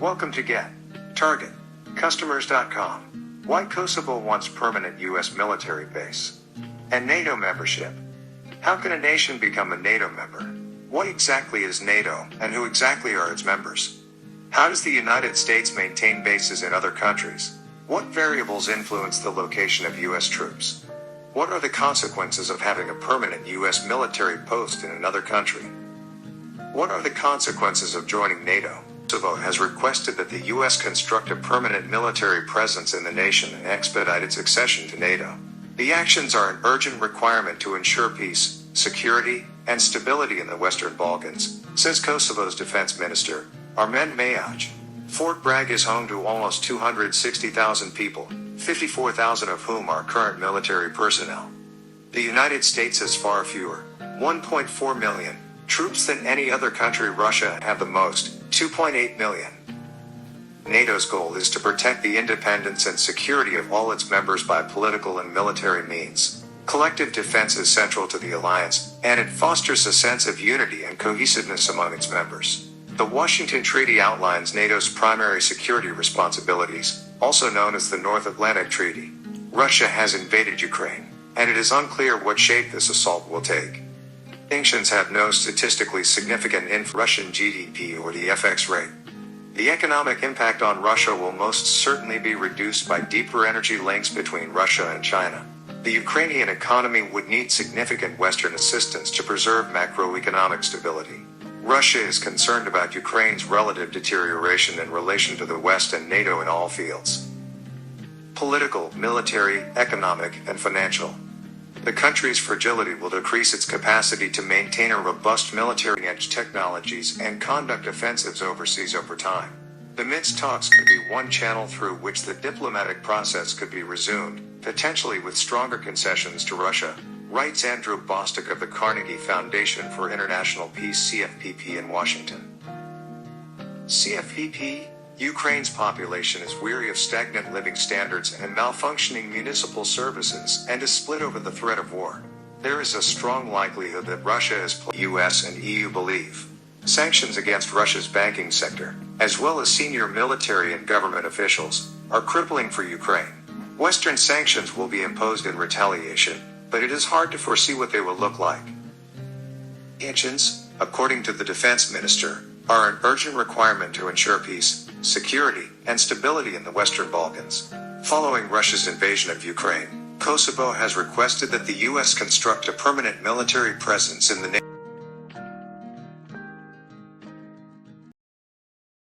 Welcome to Get Target Customers.com. Why Kosovo wants permanent U.S. military base and NATO membership. How can a nation become a NATO member? What exactly is NATO, and who exactly are its members? How does the United States maintain bases in other countries? What variables influence the location of U.S. troops? What are the consequences of having a permanent U.S. military post in another country? What are the consequences of joining NATO? Kosovo has requested that the U.S. construct a permanent military presence in the nation and expedite its accession to NATO. The actions are an urgent requirement to ensure peace, security, and stability in the Western Balkans, says Kosovo's defense minister, Armend Majaj. Fort Bragg is home to almost 260,000 people, 54,000 of whom are current military personnel. The United States has far fewer, 1.4 million, troops than any other country. Russia have the most, 2.8 million. NATO's goal is to protect the independence and security of all its members by political and military means. Collective defense is central to the alliance, and it fosters a sense of unity and cohesiveness among its members. The Washington Treaty outlines NATO's primary security responsibilities, also known as the North Atlantic Treaty. Russia has invaded Ukraine, and it is unclear what shape this assault will take. Sanctions have no statistically significant influence on Russian GDP or the FX rate. The economic impact on Russia will most certainly be reduced by deeper energy links between Russia and China. The Ukrainian economy would need significant Western assistance to preserve macroeconomic stability. Russia is concerned about Ukraine's relative deterioration in relation to the West and NATO in all fields: political, military, economic, and financial. The country's fragility will decrease its capacity to maintain a robust military edge technologies and conduct offensives overseas over time. The Minsk talks could be one channel through which the diplomatic process could be resumed, potentially with stronger concessions to Russia, writes Andrew Bostic of the Carnegie Foundation for International Peace (CFPP) in Washington. CFPP: Ukraine's population is weary of stagnant living standards and malfunctioning municipal services and is split over the threat of war. There is a strong likelihood that Russia is US and EU believe. Sanctions against Russia's banking sector, as well as senior military and government officials, are crippling for Ukraine. Western sanctions will be imposed in retaliation, but it is hard to foresee what they will look like. Sanctions, according to the defense minister, are an urgent requirement to ensure peace, security, and stability in the Western Balkans. Following Russia's invasion of Ukraine, Kosovo has requested that the U.S. construct a permanent military presence in the